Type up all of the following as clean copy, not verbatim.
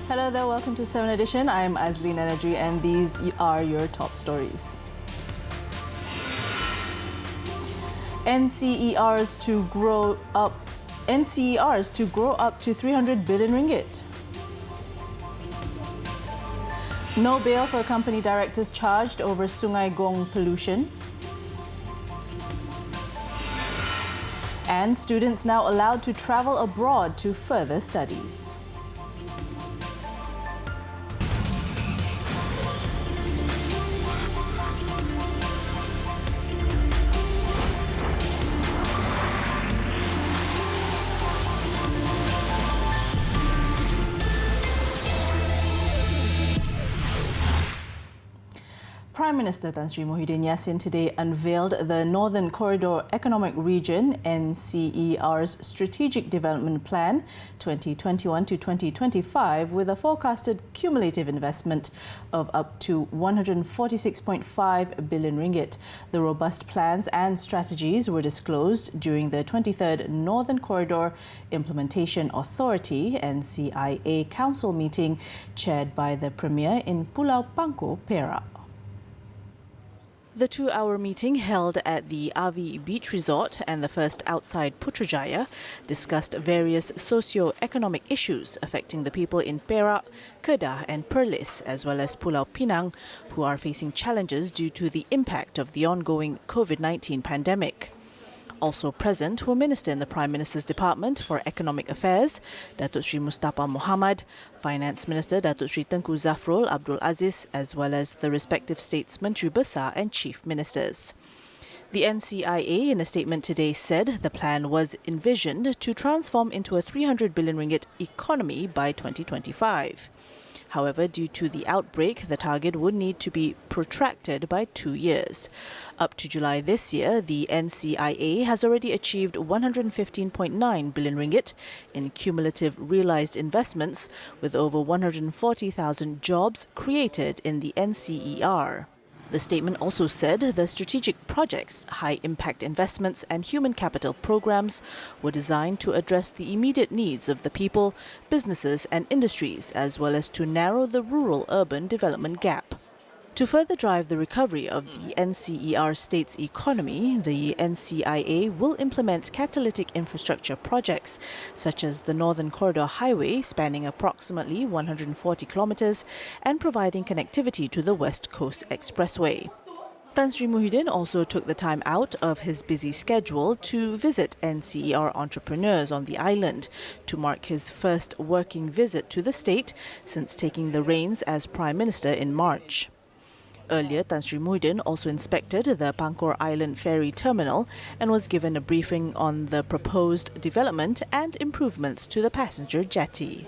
Hello there, welcome to 7Edition. I'm Azleen Energy and these are your top stories. NCERs to grow up to 300 billion ringgit. No bail for company directors charged over Sungai Gong pollution. And students now allowed to travel abroad to further studies. Prime Minister Tan Sri Muhyiddin Yassin today unveiled the Northern Corridor Economic Region NCER's Strategic Development Plan 2021 to 2025 with a forecasted cumulative investment of up to 146.5 billion ringgit. The robust plans and strategies were disclosed during the 23rd Northern Corridor Implementation Authority NCIA Council meeting chaired by the Premier in Pulau Pangkor, Perak. The two-hour meeting held at the Avi Beach Resort and the first outside Putrajaya discussed various socio-economic issues affecting the people in Perak, Kedah and Perlis, as well as Pulau Pinang, who are facing challenges due to the impact of the ongoing COVID-19 pandemic. Also present were Minister in the Prime Minister's Department for Economic Affairs, Datuk Sri Mustafa Mohamad, Finance Minister Datuk Sri Tengku Zafrul Abdul Aziz, as well as the respective states' Menteri Besar and Chief Ministers. The NCIA in a statement today said the plan was envisioned to transform into a 300 billion ringgit economy by 2025. However, due to the outbreak, the target would need to be protracted by 2 years. Up to July this year, the NCIA has already achieved 115.9 billion ringgit in cumulative realised investments, with over 140,000 jobs created in the NCER. The statement also said the strategic projects, high-impact investments and human capital programs were designed to address the immediate needs of the people, businesses and industries, as well as to narrow the rural-urban development gap. To further drive the recovery of the NCER state's economy, the NCIA will implement catalytic infrastructure projects such as the Northern Corridor Highway spanning approximately 140 kilometres and providing connectivity to the West Coast Expressway. Tan Sri Muhyiddin also took the time out of his busy schedule to visit NCER entrepreneurs on the island to mark his first working visit to the state since taking the reins as Prime Minister in March. Earlier, Tan Sri Muhyiddin also inspected the Pangkor Island ferry terminal and was given a briefing on the proposed development and improvements to the passenger jetty.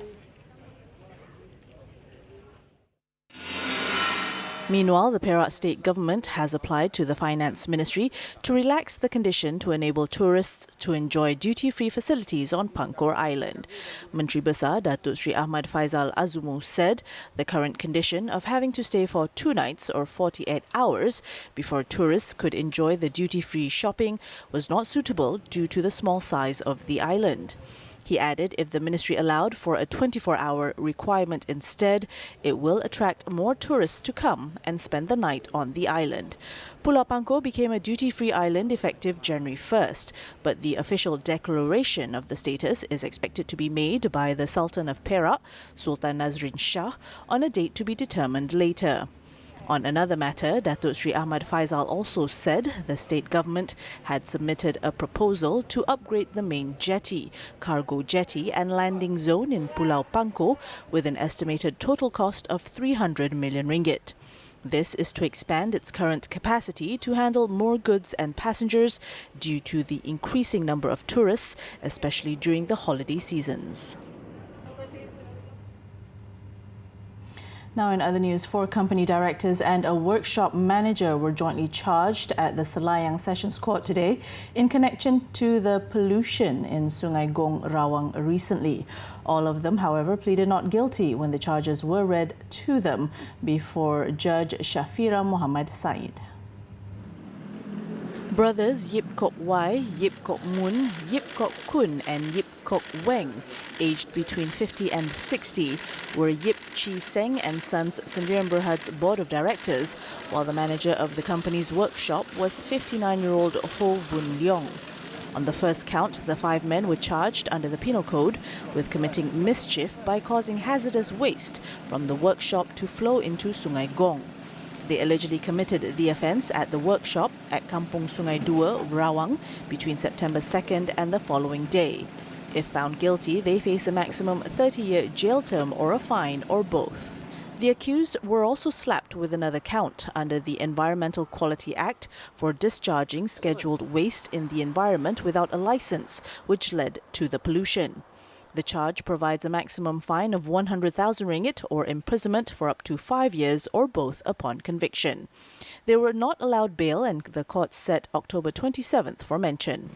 Meanwhile, the Perak State Government has applied to the Finance Ministry to relax the condition to enable tourists to enjoy duty-free facilities on Pangkor Island. Menteri Besar Datuk Sri Ahmad Faizal Azumu said the current condition of having to stay for 2 nights or 48 hours before tourists could enjoy the duty-free shopping was not suitable due to the small size of the island. He added if the ministry allowed for a 24-hour requirement instead, it will attract more tourists to come and spend the night on the island. Pulau Pangkor became a duty-free island effective January 1st, but the official declaration of the status is expected to be made by the Sultan of Perak, Sultan Nazrin Shah, on a date to be determined later. On another matter, Datuk Sri Ahmad Faizal also said the state government had submitted a proposal to upgrade the main jetty, cargo jetty and landing zone in Pulau Pangkor with an estimated total cost of 300 million ringgit. This is to expand its current capacity to handle more goods and passengers due to the increasing number of tourists, especially during the holiday seasons. Now in other news, 4 company directors and a workshop manager were jointly charged at the Selayang Sessions Court today in connection to the pollution in Sungai Gong, Rawang recently. All of them, however, pleaded not guilty when the charges were read to them before Judge Shafira Muhammad Said. Brothers Yip Kok Wai, Yip Kok Mun, Yip Kok Kun and Yip Kok Weng, aged between 50 and 60, were Yip Chi Seng and Sons Sendirian Berhad's board of directors, while the manager of the company's workshop was 59-year-old Ho Vun Leong. On the first count, the 5 men were charged under the Penal Code with committing mischief by causing hazardous waste from the workshop to flow into Sungai Gong. They allegedly committed the offence at the workshop at Kampung Sungai Dua, Rawang, between September 2nd and the following day. If found guilty, they face a maximum 30-year jail term or a fine or both. The accused were also slapped with another count under the Environmental Quality Act for discharging scheduled waste in the environment without a licence, which led to the pollution. The charge provides a maximum fine of 100,000 ringgit or imprisonment for up to 5 years or both upon conviction. They were not allowed bail and the court set October 27th for mention.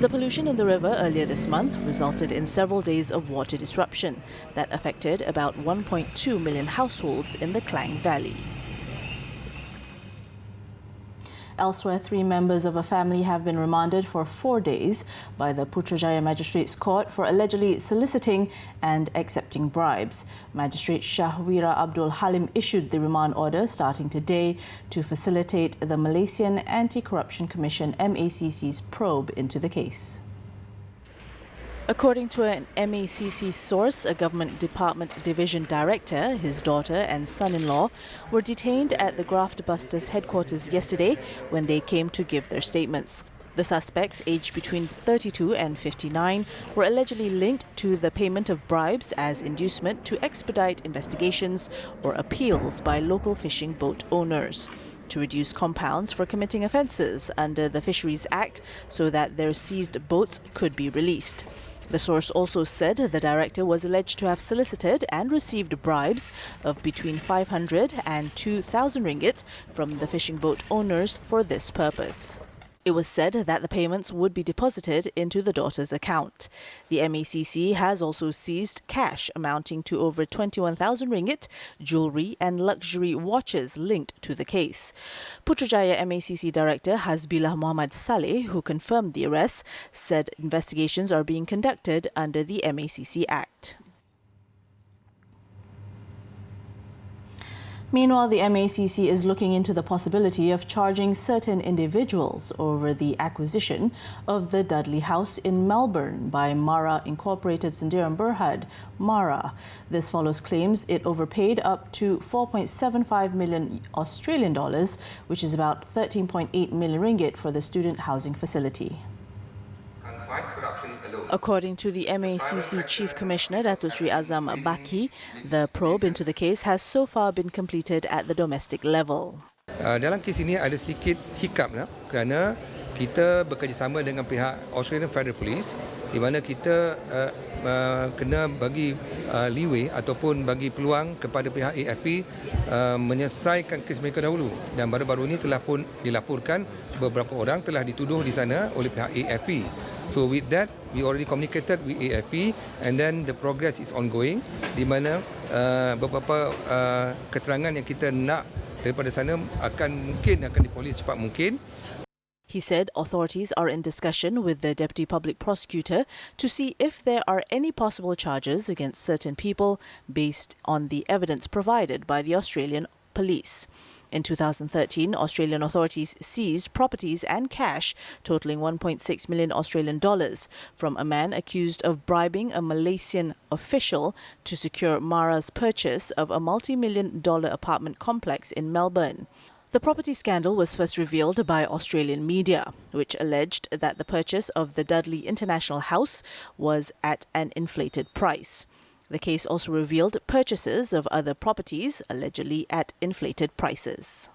The pollution in the river earlier this month resulted in several days of water disruption that affected about 1.2 million households in the Klang Valley. Elsewhere, 3 members of a family have been remanded for 4 days by the Putrajaya Magistrates Court for allegedly soliciting and accepting bribes. Magistrate Shahwira Abdul Halim issued the remand order starting today to facilitate the Malaysian Anti-Corruption Commission MACC's probe into the case. According to an MACC source, a government department division director, his daughter and son-in-law were detained at the Graft Busters headquarters yesterday when they came to give their statements. The suspects, aged between 32 and 59, were allegedly linked to the payment of bribes as inducement to expedite investigations or appeals by local fishing boat owners, to reduce compounds for committing offences under the Fisheries Act so that their seized boats could be released. The source also said the director was alleged to have solicited and received bribes of between 500 and 2,000 ringgit from the fishing boat owners for this purpose. It was said that the payments would be deposited into the daughter's account. The MACC has also seized cash amounting to over 21,000 ringgit, jewellery and luxury watches linked to the case. Putrajaya MACC Director Hasbillah Muhammad Saleh, who confirmed the arrests, said investigations are being conducted under the MACC Act. Meanwhile, the MACC is looking into the possibility of charging certain individuals over the acquisition of the Dudley House in Melbourne by Mara Incorporated Sendirian Berhad, Mara. This follows claims it overpaid up to 4.75 million Australian dollars, which is about 13.8 million ringgit for the student housing facility. According to the MACC Chief Commissioner Datuk Sri Azam Baki, the probe into the case has so far been completed at the domestic level. Dalam kes ini ada sedikit hiccup kerana kita bekerjasama dengan pihak Australian Federal Police di mana kita kena bagi leeway ataupun bagi peluang kepada pihak AFP menyelesaikan kes mereka dahulu, dan baru-baru ini telah pun dilaporkan beberapa orang telah dituduh di sana oleh pihak AFP. So with that, we already communicated with AFP and then the progress is ongoing di mana beberapa keterangan yang kita nak daripada sana akan dipolis cepat mungkin. He said authorities are in discussion with the Deputy Public Prosecutor to see if there are any possible charges against certain people based on the evidence provided by the Australian Police. In 2013, Australian authorities seized properties and cash totaling 1.6 million Australian dollars from a man accused of bribing a Malaysian official to secure Mara's purchase of a multi-million-dollar apartment complex in Melbourne. The property scandal was first revealed by Australian media, which alleged that the purchase of the Dudley International House was at an inflated price. The case also revealed purchases of other properties, allegedly at inflated prices.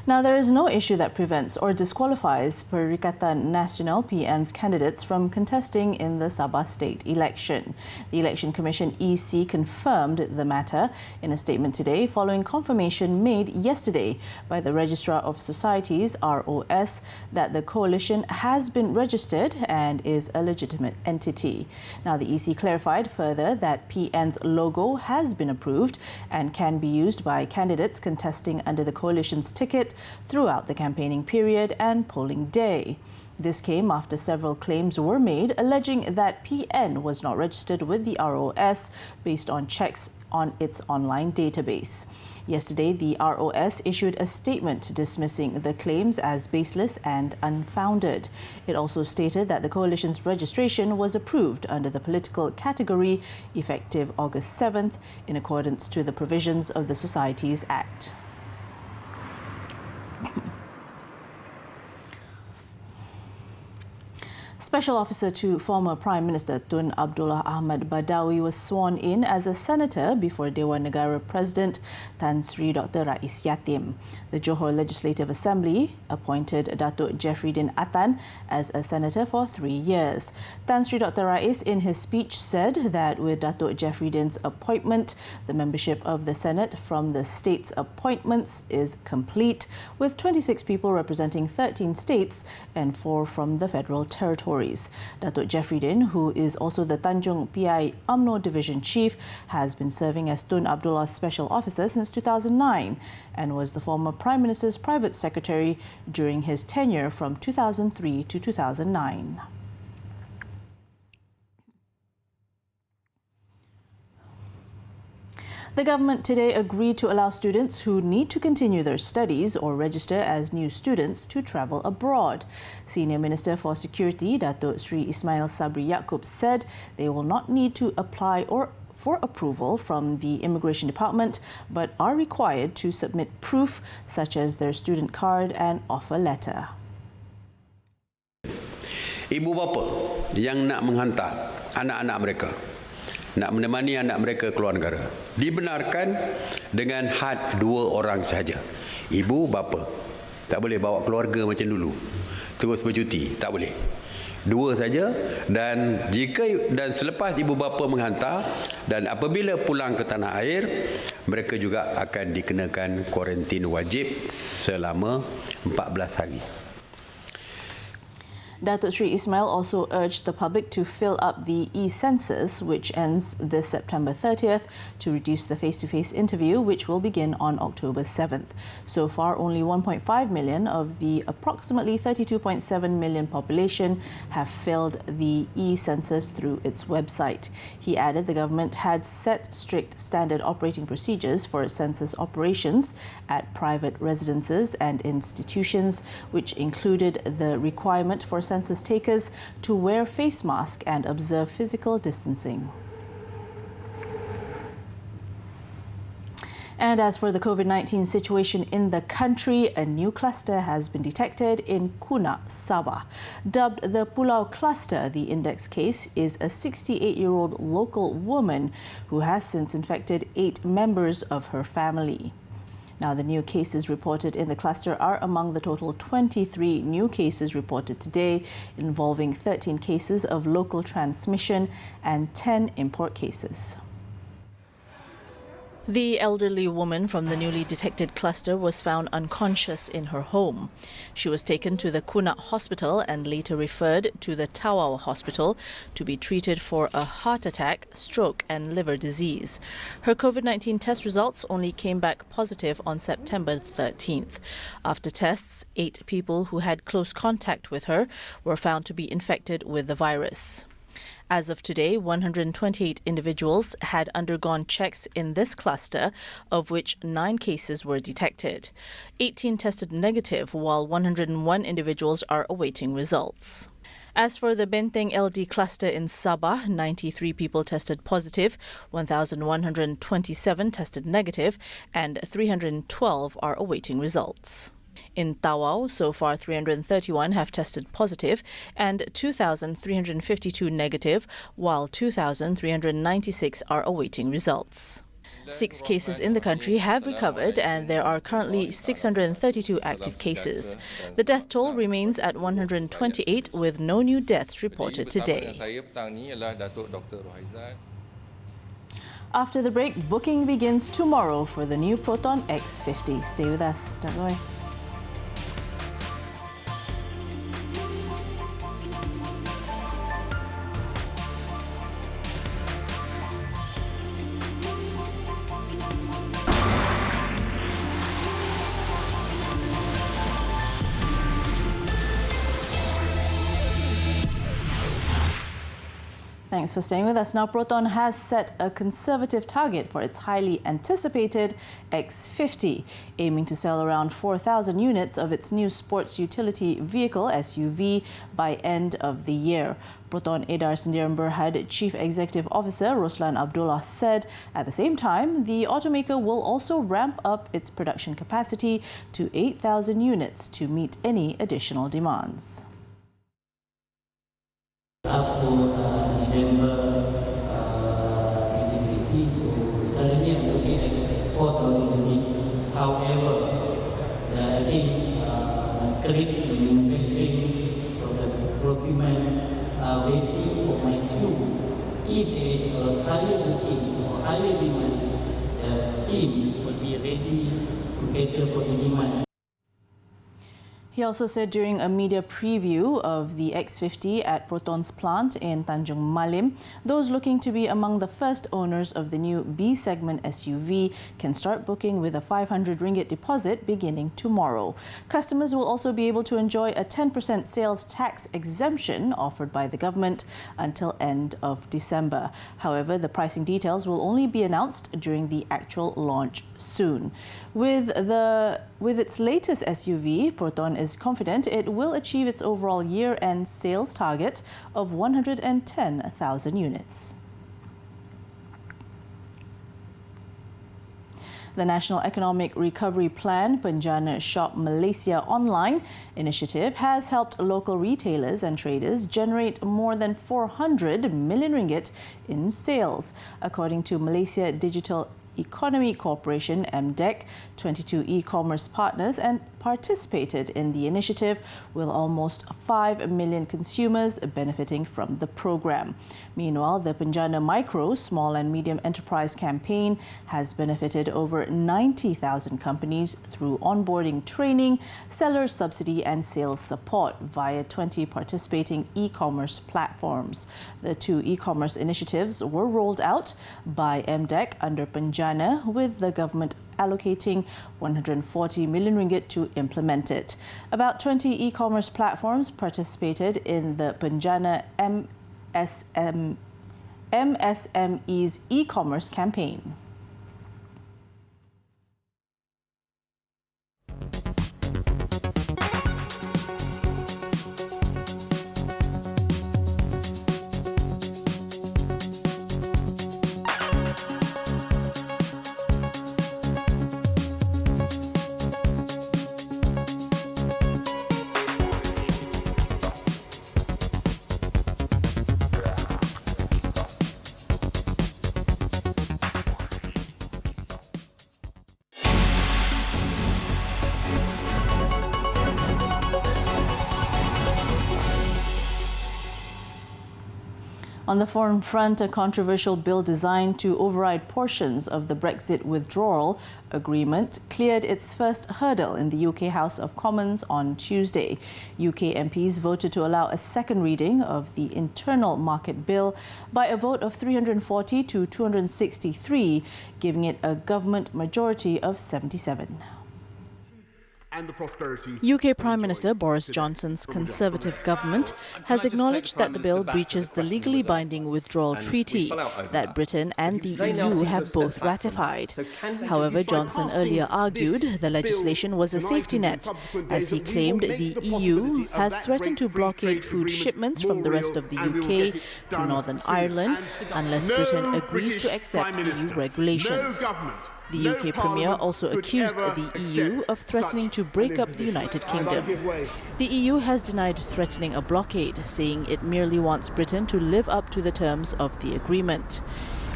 Now, there is no issue that prevents or disqualifies Perikatan Nasional PN's candidates from contesting in the Sabah state election. The Election Commission EC confirmed the matter in a statement today following confirmation made yesterday by the Registrar of Societies ROS that the coalition has been registered and is a legitimate entity. Now, the EC clarified further that PN's logo has been approved and can be used by candidates contesting under the coalition's ticket it throughout the campaigning period and polling day. This came after several claims were made alleging that PN was not registered with the ROS based on checks on its online database. Yesterday, the ROS issued a statement dismissing the claims as baseless and unfounded. It also stated that the coalition's registration was approved under the political category effective August 7th in accordance to the provisions of the Societies Act. Special Officer to former Prime Minister Tun Abdullah Ahmad Badawi was sworn in as a senator before Dewan Negara President Tan Sri Dr. Rais Yatim. The Johor Legislative Assembly appointed Datuk Jeffrydin Atan as a senator for 3 years. Tan Sri Dr. Rais in his speech said that with Datuk Jeffrydin's appointment, the membership of the Senate from the states' appointments is complete, with 26 people representing 13 states and 4 from the Federal Territory. Datuk Jeffrydin, who is also the Tanjung PI UMNO Division Chief, has been serving as Tun Abdullah's Special Officer since 2009 and was the former Prime Minister's private secretary during his tenure from 2003 to 2009. The government today agreed to allow students who need to continue their studies or register as new students to travel abroad. Senior Minister for Security, Datuk Sri Ismail Sabri Yaakob, said they will not need to apply for approval from the Immigration Department, but are required to submit proof such as their student card and offer letter. Ibu bapa yang nak menghantar anak-anak mereka, nak menemani anak mereka keluar negara, dibenarkan dengan had 2 orang sahaja. Ibu bapa. Tak boleh bawa keluarga macam dulu. Terus bercuti, tak boleh. 2 saja, dan selepas ibu bapa menghantar dan apabila pulang ke tanah air, mereka juga akan dikenakan kuarantin wajib selama 14 hari. Datuk Sri Ismail also urged the public to fill up the e-census, which ends this September 30th, to reduce the face-to-face interview, which will begin on October 7th. So far, only 1.5 million of the approximately 32.7 million population have filled the e-census through its website. He added the government had set strict standard operating procedures for census operations at private residences and institutions, which included the requirement for census takers to wear face masks and observe physical distancing. And as for the COVID-19 situation in the country, a new cluster has been detected in Kuna, Sabah. Dubbed the Pulau Cluster, the index case is a 68-year-old local woman who has since infected 8 members of her family. Now, the new cases reported in the cluster are among the total 23 new cases reported today, involving 13 cases of local transmission and 10 import cases. The elderly woman from the newly detected cluster was found unconscious in her home. She was taken to the Kuna Hospital and later referred to the Tawau Hospital to be treated for a heart attack, stroke and liver disease. Her COVID-19 test results only came back positive on September 13th. After tests, 8 people who had close contact with her were found to be infected with the virus. As of today, 128 individuals had undergone checks in this cluster, of which 9 cases were detected. 18 tested negative, while 101 individuals are awaiting results. As for the Benteng LD cluster in Sabah, 93 people tested positive, 1,127 tested negative, and 312 are awaiting results. In Tawau, so far 331 have tested positive and 2,352 negative, while 2,396 are awaiting results. 6 cases in the country have recovered and there are currently 632 active cases. The death toll remains at 128 with no new deaths reported today. After the break, booking begins tomorrow for the new Proton X50. Stay with us. Don't go away. Thanks for staying with us. Now, Proton has set a conservative target for its highly anticipated X50, aiming to sell around 4,000 units of its new sports utility vehicle SUV by end of the year. Proton Edar Sdn Bhd Chief Executive Officer Roslan Abdullah said at the same time, the automaker will also ramp up its production capacity to 8,000 units to meet any additional demands. Up to December 2020, so currently I'm looking at 4,000 units. However, I think my colleagues in manufacturing from the procurement are waiting for my cue. If there is a higher booking or higher demands, the team will be ready to cater for the demand. He also said during a media preview of the X50 at Proton's plant in Tanjung Malim, those looking to be among the first owners of the new B-segment SUV can start booking with a 500 ringgit deposit beginning tomorrow. Customers will also be able to enjoy a 10% sales tax exemption offered by the government until end of December. However, the pricing details will only be announced during the actual launch soon. With its latest SUV, Proton is confident it will achieve its overall year-end sales target of 110,000 units. The National Economic Recovery Plan Penjana Shop Malaysia Online initiative has helped local retailers and traders generate more than 400 million ringgit in sales. According to Malaysia Digital Economy Corporation (MDEC), 22 e-commerce partners and participated in the initiative, with almost 5 million consumers benefiting from the program. Meanwhile, the Penjana Micro, Small and Medium Enterprise campaign has benefited over 90,000 companies through onboarding training, seller subsidy and sales support via 20 participating e-commerce platforms. The two e-commerce initiatives were rolled out by MDEC under Penjana, with the government allocating 140 million ringgit to implement it. About 20 e-commerce platforms participated in the Penjana MSME's e-commerce campaign. On the foreign front, a controversial bill designed to override portions of the Brexit withdrawal agreement cleared its first hurdle in the UK House of Commons on Tuesday. UK MPs voted to allow a second reading of the Internal Market Bill by a vote of 340 to 263, giving it a government majority of 77. And the prosperity UK Prime Minister Boris Johnson's Conservative government has acknowledged that the bill breaches the legally binding withdrawal treaty that Britain and the EU have both ratified. However, Johnson earlier argued the legislation was a safety net, as he claimed the EU has threatened to blockade food shipments from the rest of the UK to Northern Ireland unless Britain agrees to accept EU regulations. The UK Premier also accused the EU of threatening to break up the United Kingdom. The EU has denied threatening a blockade, saying it merely wants Britain to live up to the terms of the agreement.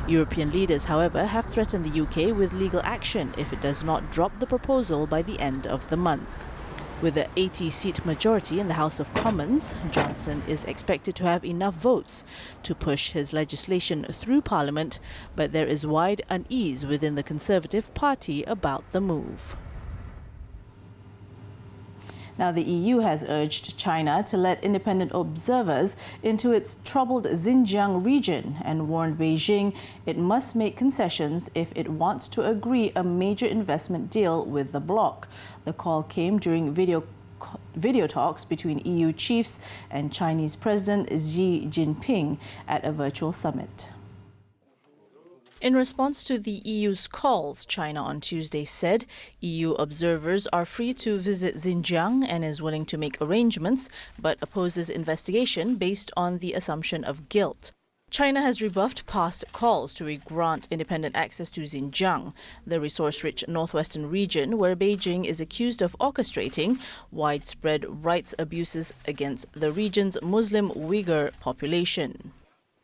European leaders, however, have threatened the UK with legal action if it does not drop the proposal by the end of the month. With an 80-seat majority in the House of Commons, Johnson is expected to have enough votes to push his legislation through Parliament, but there is wide unease within the Conservative Party about the move. Now, the EU has urged China to let independent observers into its troubled Xinjiang region and warned Beijing it must make concessions if it wants to agree a major investment deal with the bloc. The call came during video talks between EU chiefs and Chinese President Xi Jinping at a virtual summit. In response to the EU's calls, China on Tuesday said EU observers are free to visit Xinjiang and is willing to make arrangements, but opposes investigation based on the assumption of guilt. China has rebuffed past calls to grant independent access to Xinjiang, the resource-rich northwestern region where Beijing is accused of orchestrating widespread rights abuses against the region's Muslim Uyghur population.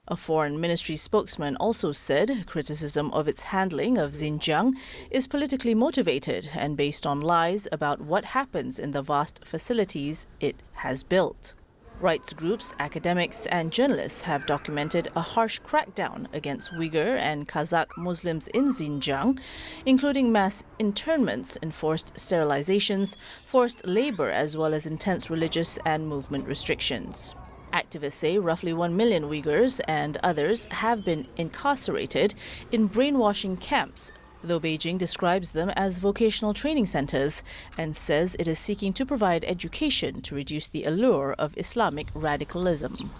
A foreign ministry spokesman also said criticism of its handling of Xinjiang is politically motivated and based on lies about what happens in the vast facilities it has built. Rights groups, academics and journalists have documented a harsh crackdown against Uyghur and Kazakh Muslims in Xinjiang, including mass internments, enforced sterilizations, forced labor, as well as intense religious and movement restrictions. Activists say roughly 1 million Uyghurs and others have been incarcerated in brainwashing camps, though Beijing describes them as vocational training centers and says it is seeking to provide education to reduce the allure of Islamic radicalism.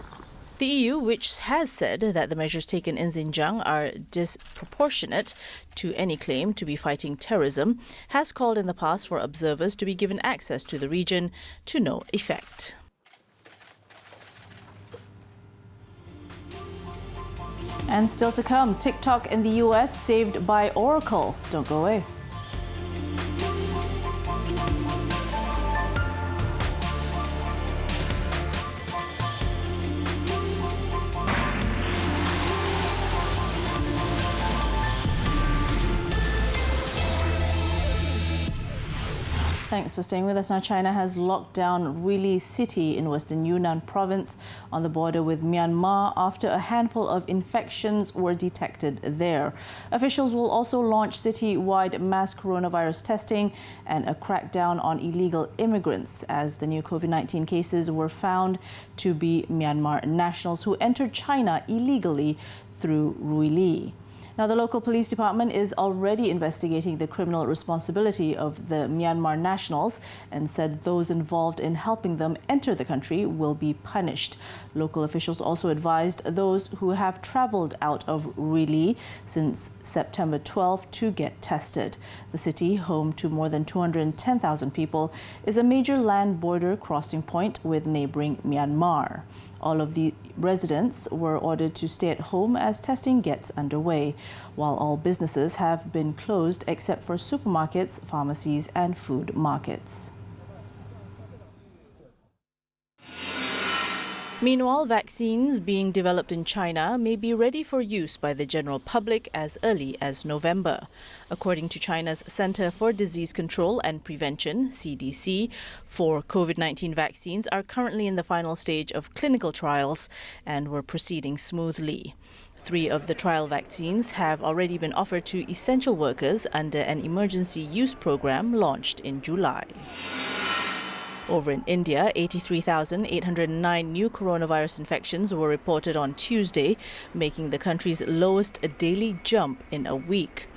The EU, which has said that the measures taken in Xinjiang are disproportionate to any claim to be fighting terrorism, has called in the past for observers to be given access to the region to no effect. And still to come, TikTok in the US saved by Oracle. Don't go away. Thanks for staying with us. Now, China has locked down Ruili city in western Yunnan province on the border with Myanmar after a handful of infections were detected there. Officials will also launch city-wide mass coronavirus testing and a crackdown on illegal immigrants as the new COVID-19 cases were found to be Myanmar nationals who entered China illegally through Ruili. Now, the local police department is already investigating the criminal responsibility of the Myanmar nationals and said those involved in helping them enter the country will be punished. Local officials also advised those who have travelled out of Ruili since September 12 to get tested. The city, home to more than 210,000 people, is a major land border crossing point with neighbouring Myanmar. All of the residents were ordered to stay at home as testing gets underway, while all businesses have been closed except for supermarkets, pharmacies and food markets. Meanwhile, vaccines being developed in China may be ready for use by the general public as early as November. According to China's Center for Disease Control and Prevention, CDC, 4 COVID-19 vaccines are currently in the final stage of clinical trials and were proceeding smoothly. 3 of the trial vaccines have already been offered to essential workers under an emergency use program launched in July. Over in India, 83,809 new coronavirus infections were reported on Tuesday, making the country's lowest daily jump in a week.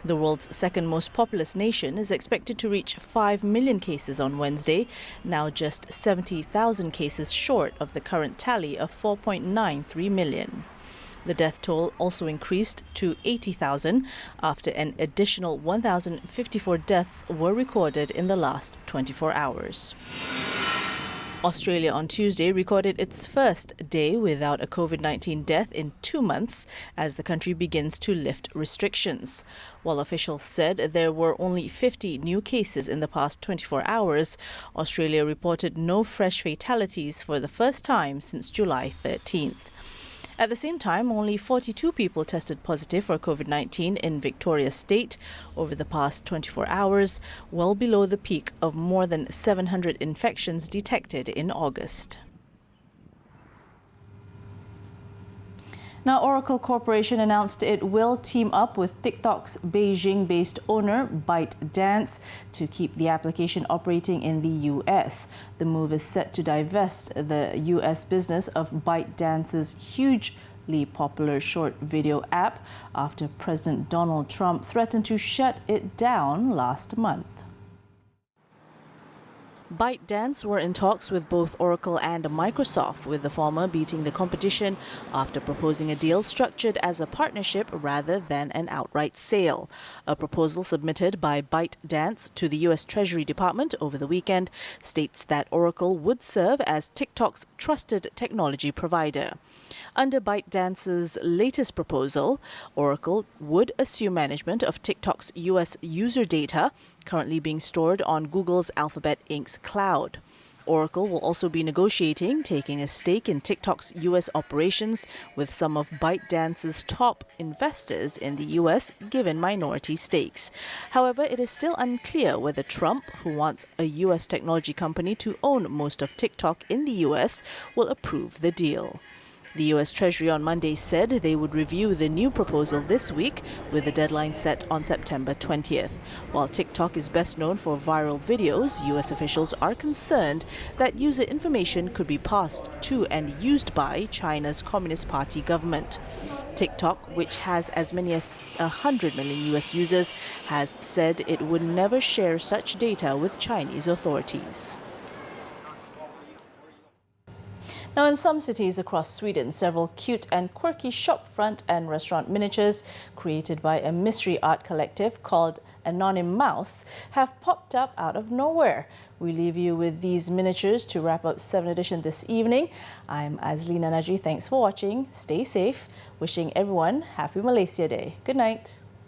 The world's second most populous nation is expected to reach 5 million cases on Wednesday, now just 70,000 cases short of the current tally of 4.93 million. The death toll also increased to 80,000 after an additional 1,054 deaths were recorded in the last 24 hours. Australia on Tuesday recorded its first day without a COVID-19 death in 2 months as the country begins to lift restrictions. While officials said there were only 50 new cases in the past 24 hours, Australia reported no fresh fatalities for the first time since July 13th. At the same time, only 42 people tested positive for COVID-19 in Victoria State over the past 24 hours, well below the peak of more than 700 infections detected in August. Now, Oracle Corporation announced it will team up with TikTok's Beijing-based owner, ByteDance, to keep the application operating in the US. The move is set to divest the US business of ByteDance's hugely popular short video app after President Donald Trump threatened to shut it down last month. ByteDance were in talks with both Oracle and Microsoft, with the former beating the competition after proposing a deal structured as a partnership rather than an outright sale. A proposal submitted by ByteDance to the U.S. Treasury Department over the weekend states that Oracle would serve as TikTok's trusted technology provider. Under ByteDance's latest proposal, Oracle would assume management of TikTok's U.S. user data, currently being stored on Google's Alphabet Inc.'s cloud. Oracle will also be negotiating taking a stake in TikTok's U.S. operations, with some of ByteDance's top investors in the U.S. given minority stakes. However, it is still unclear whether Trump, who wants a U.S. technology company to own most of TikTok in the U.S., will approve the deal. The U.S. Treasury on Monday said they would review the new proposal this week, with the deadline set on September 20th. While TikTok is best known for viral videos, U.S. officials are concerned that user information could be passed to and used by China's Communist Party government. TikTok, which has as many as 100 million U.S. users, has said it would never share such data with Chinese authorities. Now, in some cities across Sweden, several cute and quirky shopfront and restaurant miniatures created by a mystery art collective called Anonym Mouse have popped up out of nowhere. We leave you with these miniatures to wrap up 7Edition this evening. I'm Azlina Najri. Thanks for watching. Stay safe. Wishing everyone Happy Malaysia Day. Good night.